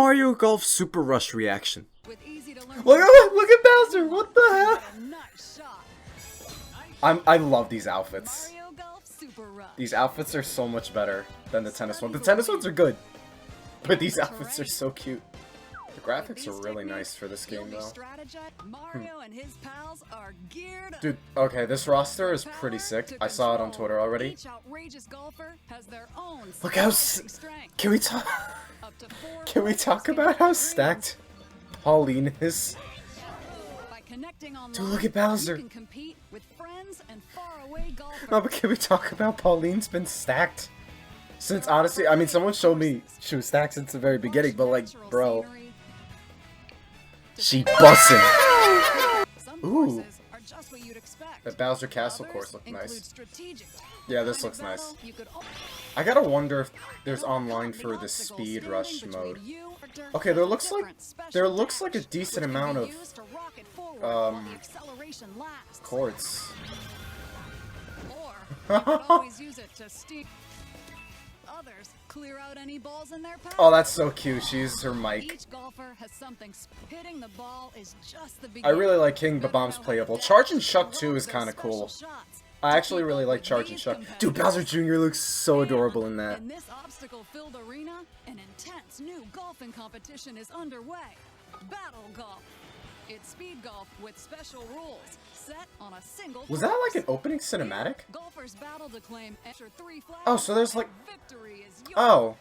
Mario Golf Super Rush reaction. Look at Bowser! What the hell? I love these outfits. These outfits are so much better than the tennis ones. The tennis ones are good, but these outfits are so cute. The graphics are really nice for this game, though. Dude, okay, this roster is pretty sick. I saw it on Twitter already. Look how can we talk? Can we talk about how stacked Pauline is? Dude, look at Bowser. No, but can we talk about Pauline's been stacked since Odyssey? I mean, someone showed me she was stacked since the very beginning, but like, bro. She bussin'. Ooh. The Bowser Castle course looked nice. Yeah, this looks nice. I gotta wonder if there's online for the speed rush mode. Okay, there looks like a decent amount of courts. Oh, that's so cute. She uses her mic. I really like King Bomb's playable. Charge and Chuck 2 is kind of cool. I actually really like Charge and Chuck. Dude, Bowser Jr. looks so adorable in that. In this obstacle-filled arena, an intense new golfing competition is underway. Battle Golf. It's speed golf with special rules set on a single. Was that like an opening cinematic? Golfers battle to claim extra 3 flags. Oh, so there's like victory is yours. Oh.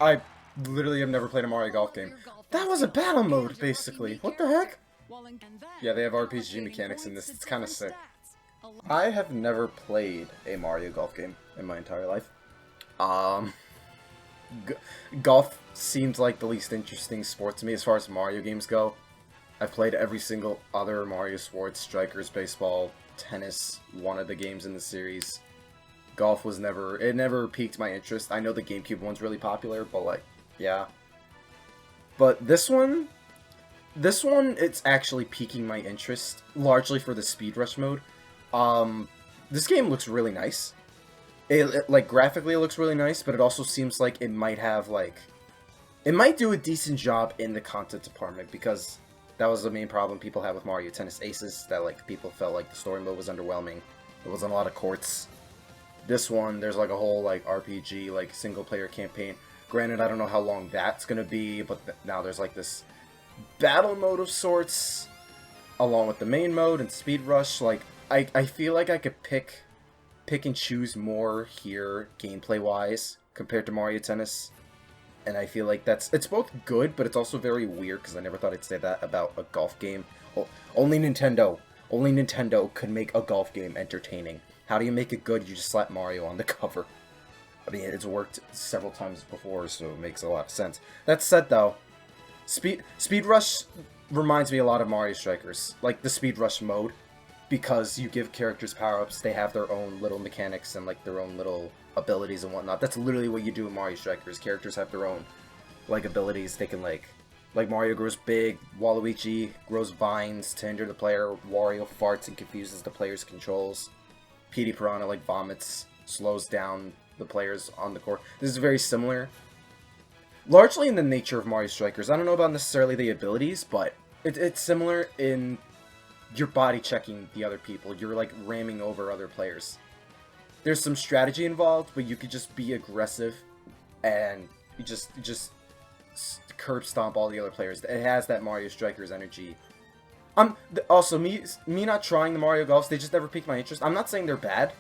I literally have never played a Mario Golf game. That was a battle mode, basically. What the heck? Yeah, they have RPG mechanics in this. It's kind of sick. I have never played a Mario Golf game in my entire life. Golf seems like the least interesting sport to me as far as Mario games go. I've played every single other Mario sports, Strikers, Baseball, Tennis, one of the games in the series. Golf was it never piqued my interest. I know the GameCube one's really popular, but like, yeah. But this one, it's actually piquing my interest, largely for the speed rush mode. This game looks really nice. Like, graphically it looks really nice, but it also seems like it might have, like... It might do a decent job in the content department, because that was the main problem people had with Mario Tennis Aces, that, like, people felt like the story mode was underwhelming. There wasn't a lot of courts. This one, there's, like, a whole, like, RPG, like, single-player campaign. Granted, I don't know how long that's gonna be, but now there's, like, this battle mode of sorts, along with the main mode and speed rush. Like, I feel like I could pick and choose more here, gameplay-wise, compared to Mario Tennis. And I feel like it's both good, but it's also very weird, because I never thought I'd say that about a golf game. Only Nintendo could make a golf game entertaining. How do you make it good? You just slap Mario on the cover. I mean, it's worked several times before, so it makes a lot of sense. That said, though, Speed Rush reminds me a lot of Mario Strikers, like the Speed Rush mode, because you give characters power-ups, they have their own little mechanics and like their own little abilities and whatnot. That's literally what you do in Mario Strikers. Characters have their own like abilities. They can like Mario grows big, Waluigi grows vines to hinder the player, Wario farts and confuses the player's controls, Petey Piranha like vomits, slows down the players on the court. This is very similar, largely in the nature of Mario Strikers. I don't know about necessarily the abilities, but it's similar in your body checking the other people. You're like ramming over other players. There's some strategy involved, but you could just be aggressive and you just curb stomp all the other players. It has that Mario Strikers energy. Also, me not trying the Mario Golfs, they just never piqued my interest. I'm not saying they're bad.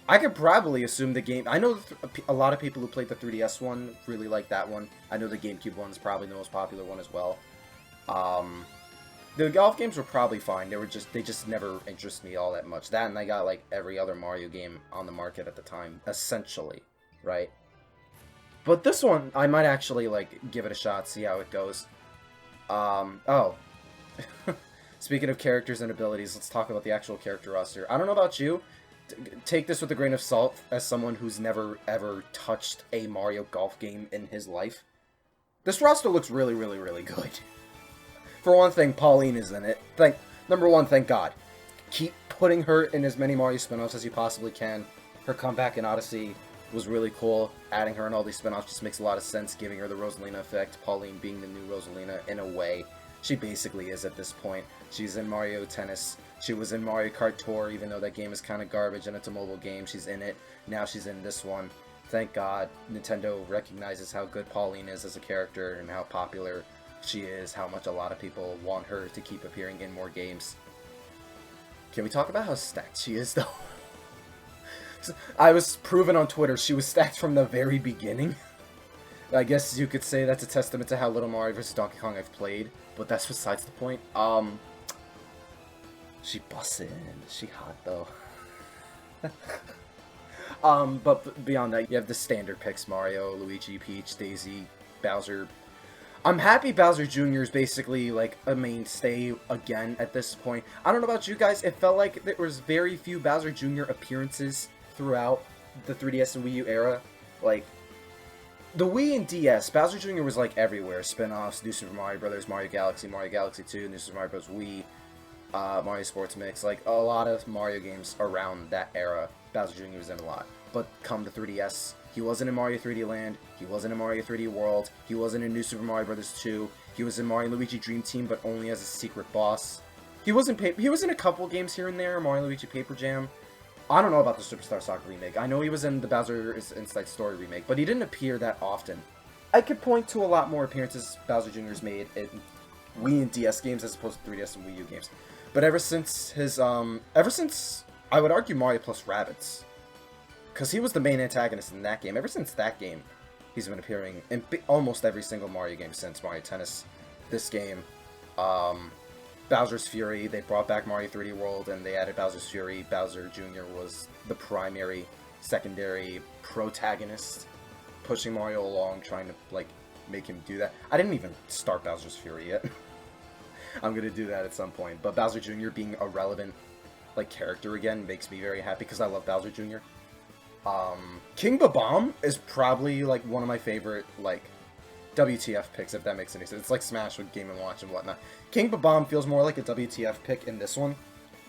I could probably assume the game... I know a lot of people who played the 3DS one really like that one. I know the GameCube one is probably the most popular one as well. The golf games were probably fine. They just never interest me all that much. That and I got like every other Mario game on the market at the time, essentially, right? But this one, I might actually like give it a shot, see how it goes. Oh. Speaking of characters and abilities, let's talk about the actual character roster. I don't know about you. Take this with a grain of salt as someone who's never ever touched a Mario Golf game in his life. This roster looks really, really, really good. For one thing, Pauline is in it. Number one, thank God. Keep putting her in as many Mario spin-offs as you possibly can. Her comeback in Odyssey was really cool. Adding her in all these spin-offs just makes a lot of sense, giving her the Rosalina effect, Pauline being the new Rosalina in a way. She basically is at this point. She's in Mario Tennis. She was in Mario Kart Tour, even though that game is kind of garbage and it's a mobile game. She's in it. Now she's in this one. Thank God Nintendo recognizes how good Pauline is as a character and how popular she is, how much a lot of people want her to keep appearing in more games. Can we talk about how stacked she is, though? I was proven on Twitter she was stacked from the very beginning. I guess you could say that's a testament to how little Mario vs. Donkey Kong I've played, but that's besides the point. She bussin'. She hot, though. But beyond that, you have the standard picks: Mario, Luigi, Peach, Daisy, Bowser. I'm happy Bowser Jr. is basically, like, a mainstay again at this point. I don't know about you guys, it felt like there was very few Bowser Jr. appearances throughout the 3DS and Wii U era. Like, the Wii and DS, Bowser Jr. was, like, everywhere. Spin-offs, New Super Mario Bros., Mario Galaxy 2, New Super Mario Bros. Wii, Mario Sports Mix. Like, a lot of Mario games around that era, Bowser Jr. was in a lot. But come to 3DS, he wasn't in Mario 3D Land, he wasn't in Mario 3D World, he wasn't in New Super Mario Bros. 2, he was in Mario Luigi Dream Team, but only as a secret boss. He was in a couple games here and there, Mario Luigi Paper Jam. I don't know about the Superstar Soccer remake. I know he was in the Bowser Inside Story remake, but he didn't appear that often. I could point to a lot more appearances Bowser Jr.'s made in Wii and DS games as opposed to 3DS and Wii U games. But ever since I would argue Mario plus Rabbids, because he was the main antagonist in that game. Ever since that game, he's been appearing in almost every single Mario game since Mario Tennis. This game, Bowser's Fury, they brought back Mario 3D World and they added Bowser's Fury. Bowser Jr. was the primary, secondary protagonist, pushing Mario along, trying to, like, make him do that. I didn't even start Bowser's Fury yet. I'm gonna do that at some point. But Bowser Jr. being a relevant, like, character again makes me very happy because I love Bowser Jr. King Babam is probably, like, one of my favorite, like, WTF picks, if that makes any sense. It's like Smash with Game & Watch and whatnot. King Babam feels more like a WTF pick in this one,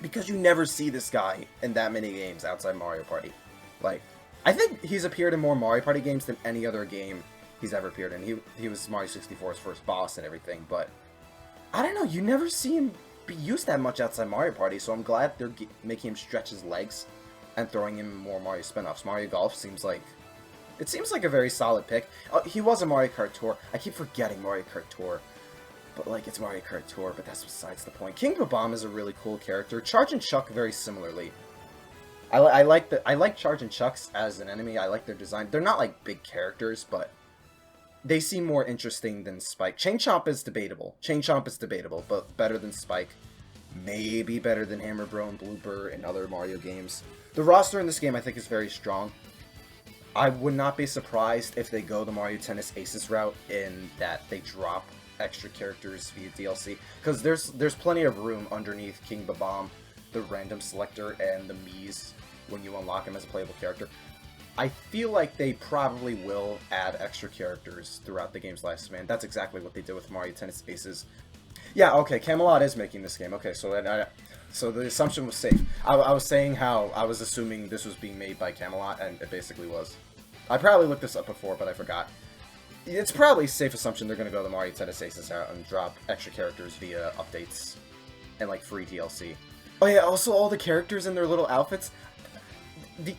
because you never see this guy in that many games outside Mario Party. Like, I think he's appeared in more Mario Party games than any other game he's ever appeared in. He was Mario 64's first boss and everything, but I don't know, you never see him be used that much outside Mario Party, so I'm glad they're making him stretch his legs and throwing in more Mario spin-offs. Mario Golf seems like a very solid pick. He was a Mario Kart Tour. I keep forgetting Mario Kart Tour, but, like, it's Mario Kart Tour, but that's besides the point. King Babam is a really cool character. Charge and Chuck very similarly. I like Charge and Chucks as an enemy. I like their design. They're not, like, big characters, but they seem more interesting than Spike. Chain Chomp is debatable. But better than Spike. Maybe better than Hammer Bro and Blooper and other Mario games. The roster in this game, I think, is very strong. I would not be surprised if they go the Mario Tennis Aces route in that they drop extra characters via DLC. Because there's plenty of room underneath King Babam, the random selector, and the Mii's when you unlock him as a playable character. I feel like they probably will add extra characters throughout the game's lifespan. That's exactly what they did with Mario Tennis Aces. Yeah, okay, Camelot is making this game. Okay, so the assumption was safe. I was saying how I was assuming this was being made by Camelot, and it basically was. I probably looked this up before, but I forgot. It's probably a safe assumption they're going to go the Mario Tennis Aces out and drop extra characters via updates and, like, free DLC. Oh yeah, also all the characters in their little outfits.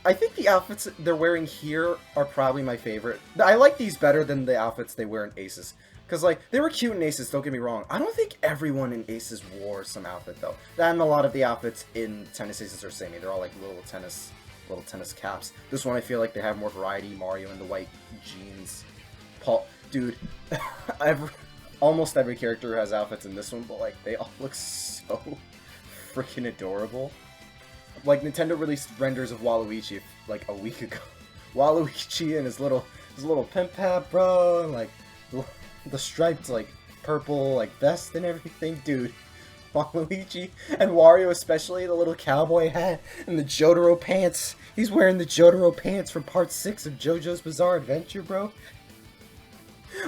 I think the outfits they're wearing here are probably my favorite. I like these better than the outfits they wear in Aces. Because, like, they were cute in Aces, don't get me wrong. I don't think everyone in Aces wore some outfit, though. And a lot of the outfits in Tennis Aces are samey. They're all, like, little tennis caps. This one, I feel like they have more variety. Mario in the white jeans. Paul, dude, almost every character has outfits in this one, but, like, they all look so freaking adorable. Like, Nintendo released renders of Waluigi, like, a week ago. Waluigi and his little pimp hat, bro, and, like, the striped, like, purple, like, vest and everything, dude. Waluigi and Wario especially, the little cowboy hat and the Jotaro pants. He's wearing the Jotaro pants from Part 6 of JoJo's Bizarre Adventure, bro.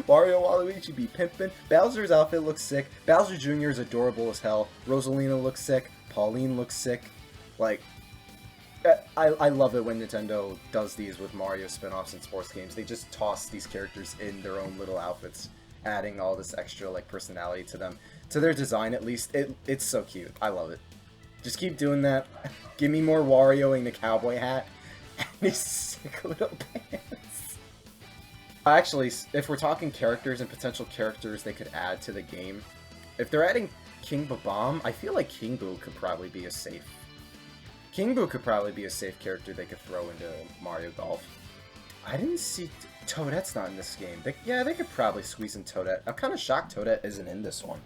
Wario Waluigi be pimpin'. Bowser's outfit looks sick. Bowser Jr. is adorable as hell. Rosalina looks sick. Pauline looks sick. Like, I love it when Nintendo does these with Mario spin-offs in sports games. They just toss these characters in their own little outfits, adding all this extra like personality to them, to their design at least. It's so cute. I love it. Just keep doing that. Give me more Wario in the cowboy hat and his sick little pants. Actually, if we're talking characters and potential characters they could add to the game, if they're adding King Babam, I feel like King Boo could probably be a safe. King Boo could probably be a safe character they could throw into Mario Golf. I didn't see Toadette's not in this game. They could probably squeeze in Toadette. I'm kind of shocked Toadette isn't in this one.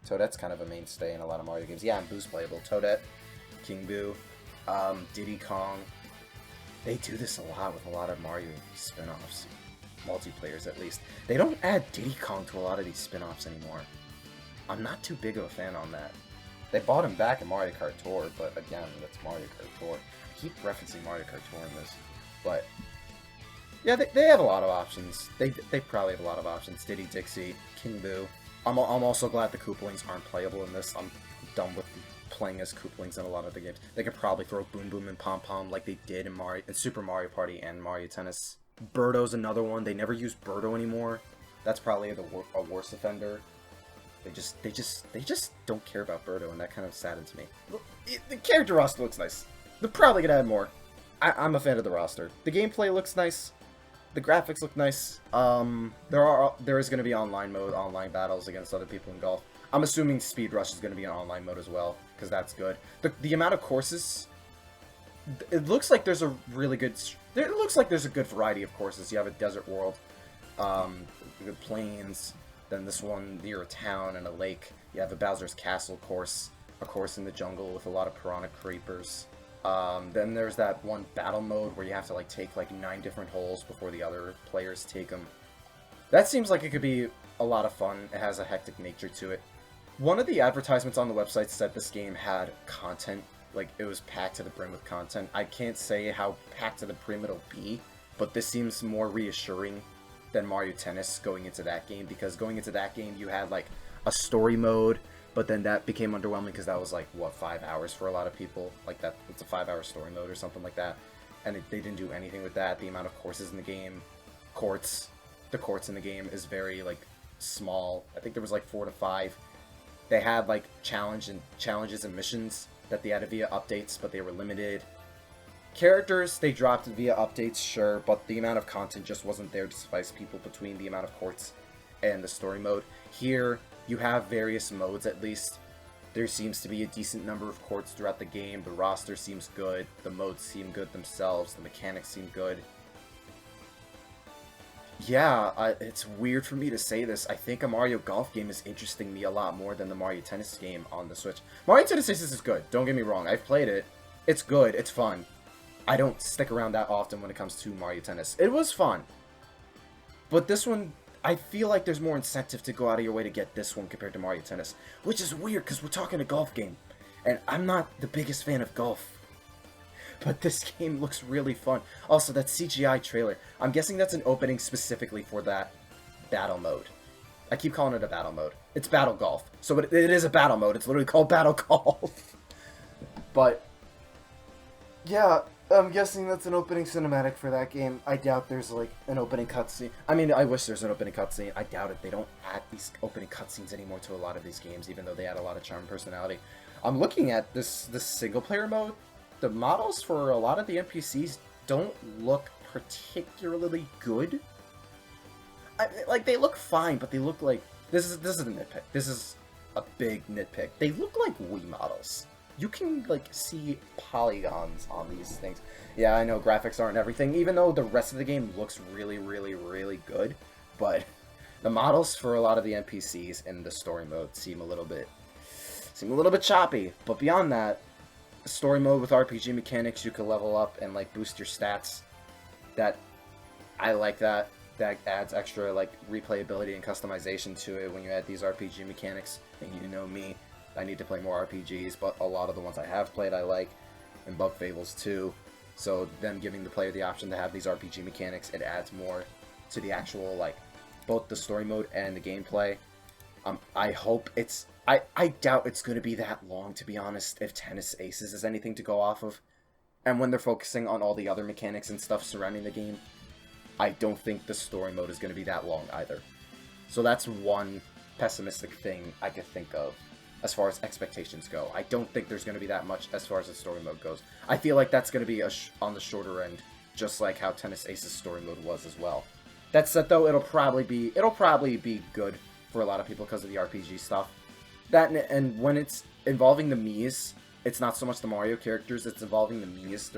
Toadette's kind of a mainstay in a lot of Mario games. Yeah, and Boo's playable. Toadette, King Boo, Diddy Kong. They do this a lot with a lot of Mario spin-offs. Multiplayers, at least. They don't add Diddy Kong to a lot of these spin-offs anymore. I'm not too big of a fan on that. They bought him back in Mario Kart Tour, but again, that's Mario Kart Tour. I keep referencing Mario Kart Tour in this, but yeah, they have a lot of options. They probably have a lot of options. Diddy, Dixie, King Boo. I'm also glad the Koopalings aren't playable in this. I'm done with playing as Koopalings in a lot of the games. They could probably throw Boom Boom and Pom Pom like they did in Super Mario Party and Mario Tennis. Birdo's another one. They never use Birdo anymore. That's probably a worse offender. They just don't care about Birdo, and that kind of saddens me. The character roster looks nice. They're probably gonna add more. I'm a fan of the roster. The gameplay looks nice. The graphics look nice. There is gonna be online mode, online battles against other people in golf. I'm assuming Speed Rush is gonna be an online mode as well, because that's good. The amount of courses. It looks like there's a really good. It looks like there's a good variety of courses. You have a desert world, the plains. Then this one near a town and a lake. You have a Bowser's Castle course, a course in the jungle with a lot of piranha creepers. Then there's that one battle mode where you have to like take like 9 different holes before the other players take them. That seems like it could be a lot of fun. It has a hectic nature to it. One of the advertisements on the website said this game had content, like it was packed to the brim with content. I can't say how packed to the brim it'll be, but this seems more reassuring than Mario Tennis going into that game, because going into that game you had like a story mode, but then that became underwhelming because that was like what, 5 hours for a lot of people. Like that, it's a 5-hour story mode or something like that, and they didn't do anything with that. The amount of courses in the game, the courts in the game is very like small. I think there was like 4 to 5. They had like challenges and missions that they added via updates, but they were limited. Characters, they dropped via updates, sure, but the amount of content just wasn't there to suffice people between the amount of courts and the story mode. Here, you have various modes at least. There seems to be a decent number of courts throughout the game. The roster seems good. The modes seem good themselves. The mechanics seem good. Yeah, it's weird for me to say this. I think a Mario Golf game is interesting me a lot more than the Mario Tennis game on the Switch. Mario Tennis is good, don't get me wrong. I've played it. It's good, it's fun. I don't stick around that often when it comes to Mario Tennis. It was fun. But this one, I feel like there's more incentive to go out of your way to get this one compared to Mario Tennis. Which is weird, because we're talking a golf game. And I'm not the biggest fan of golf. But this game looks really fun. Also, that CGI trailer. I'm guessing that's an opening specifically for that battle mode. I keep calling it a battle mode. It's Battle Golf. So it is a battle mode. It's literally called Battle Golf. But, yeah, I'm guessing that's an opening cinematic for that game. I doubt there's, like, an opening cutscene. I mean, I wish there's an opening cutscene. I doubt it. They don't add these opening cutscenes anymore to a lot of these games, even though they add a lot of charm and personality. I'm looking at this single-player mode. The models for a lot of the NPCs don't look particularly good. Like, they look fine, but they look like... This is a nitpick. This is a big nitpick. They look like Wii models. You can, like, see polygons on these things. Yeah, I know graphics aren't everything, even though the rest of the game looks really, really, really good. But the models for a lot of the NPCs in the story mode seem a little bit choppy. But beyond that, story mode with RPG mechanics, you can level up and like boost your stats. I like that. That adds extra like replayability and customization to it when you add these RPG mechanics. And you know me, I need to play more RPGs, but a lot of the ones I have played I like, and Bug Fables too. So them giving the player the option to have these RPG mechanics, it adds more to the actual like both the story mode and the gameplay. I hope it's... I doubt it's going to be that long, to be honest, if Tennis Aces is anything to go off of. And when they're focusing on all the other mechanics and stuff surrounding the game, I don't think the story mode is going to be that long either. So that's one pessimistic thing I could think of as far as expectations go. I don't think there's going to be that much as far as the story mode goes. I feel like that's going to be on the shorter end, just like how Tennis Ace's story mode was as well. That said, though, it'll probably be good for a lot of people because of the RPG stuff. That and when it's involving the Miis, it's not so much the Mario characters, it's involving the Miis.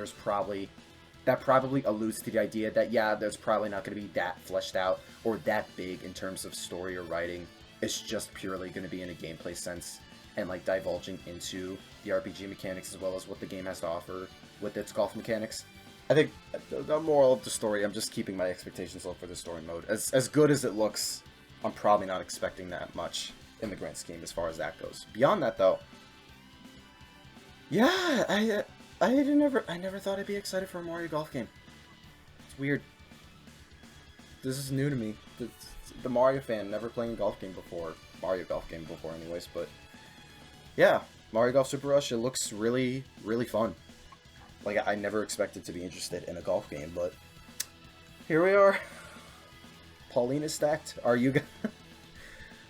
That probably alludes to the idea that, yeah, there's probably not going to be that fleshed out or that big in terms of story or writing. It's just purely going to be in a gameplay sense and, like, divulging into the RPG mechanics as well as what the game has to offer with its golf mechanics. I think the moral of the story, I'm just keeping my expectations low for the story mode. As good as it looks, I'm probably not expecting that much in the grand scheme as far as that goes. Beyond that, though, yeah, I never thought I'd be excited for a Mario Golf game. It's weird. This is new to me. The Mario fan, never playing a golf game before. Mario Golf game before anyways, but yeah, Mario Golf Super Rush, it looks really, really fun. Like, I never expected to be interested in a golf game, but here we are. Pauline is stacked. Are you guys...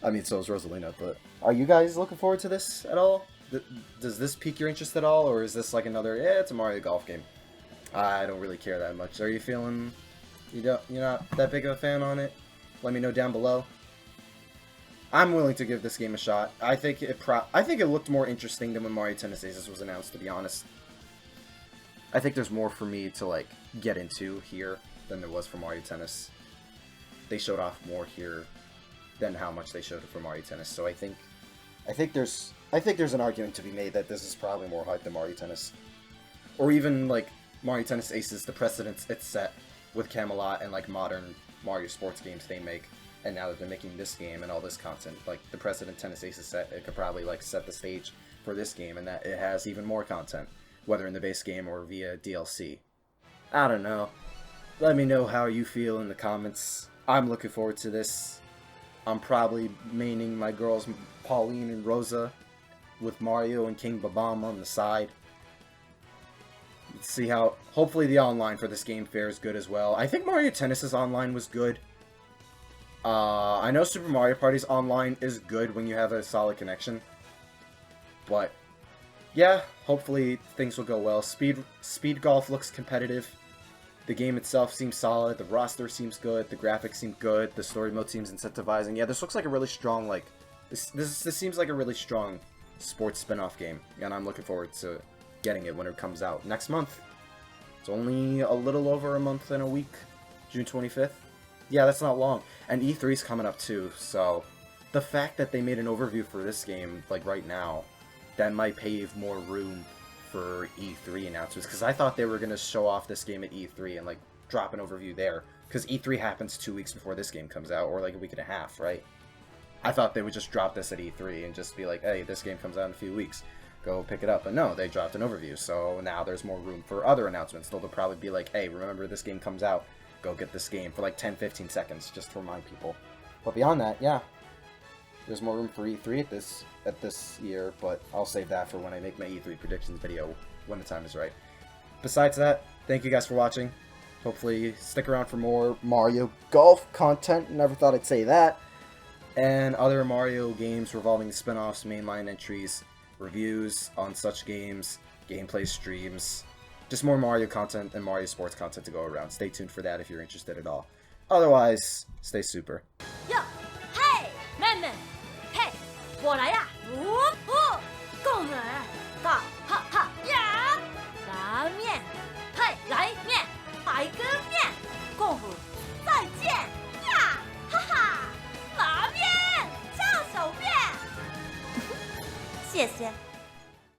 I mean, so is Rosalina, but are you guys looking forward to this at all? Does this pique your interest at all, or is this like another, yeah, it's a Mario Golf game? I don't really care that much. Are you feeling... you're not that big of a fan on it? Let me know down below. I'm willing to give this game a shot. I think it looked more interesting than when Mario Tennis Aces was announced, to be honest. I think there's more for me to, like, get into here than there was for Mario Tennis. They showed off more here than how much they showed for Mario Tennis. So I think there's an argument to be made that this is probably more hype than Mario Tennis. Or even, like, Mario Tennis Aces, the precedents it's set with Camelot and, like, modern Mario sports games they make. And now that they're making this game and all this content, like, the precedent Tennis Aces set, it could probably, like, set the stage for this game, and that it has even more content, whether in the base game or via DLC. I don't know. Let me know how you feel in the comments. I'm looking forward to this. I'm probably maining my girls Pauline and Rosa with Mario and King Babam on the side. Let's see how... hopefully the online for this game fares good as well. I think Mario Tennis's online was good. I know Super Mario Party's online is good when you have a solid connection. But, yeah, hopefully things will go well. Speed Golf looks competitive. The game itself seems solid. The roster seems good. The graphics seem good. The story mode seems incentivizing. Yeah, this looks like a really strong, like... This seems like a really strong sports spin-off game. And I'm looking forward to getting it when it comes out next month. It's only a little over a month and a week. June 25th. Yeah, that's not long. And E3's coming up too, so... the fact that they made an overview for this game, like, right now, that might pave more room for E3 announcements, because I thought they were going to show off this game at E3 and, like, drop an overview there, because E3 happens 2 weeks before this game comes out, or, like, a week and a half, right? I thought they would just drop this at E3 and just be like, hey, this game comes out in a few weeks, go pick it up, but no, they dropped an overview, so now there's more room for other announcements. They'll probably be like, hey, remember this game comes out, go get this game for, like, 10-15 seconds, just to remind people. But beyond that, yeah. There's more room for E3 at this year, but I'll save that for when I make my E3 predictions video when the time is right. Besides that, thank you guys for watching. Hopefully stick around for more Mario Golf content. Never thought I'd say that. And other Mario games revolving the spin-offs, mainline entries, reviews on such games, gameplay streams. Just more Mario content and Mario sports content to go around. Stay tuned for that if you're interested at all. Otherwise, stay super. 哟，嘿，妹妹，嘿，我来呀！共人大哈哈呀！拉面，嘿，来面，来个面，功夫再见呀！哈哈，拉面，上手面，谢谢。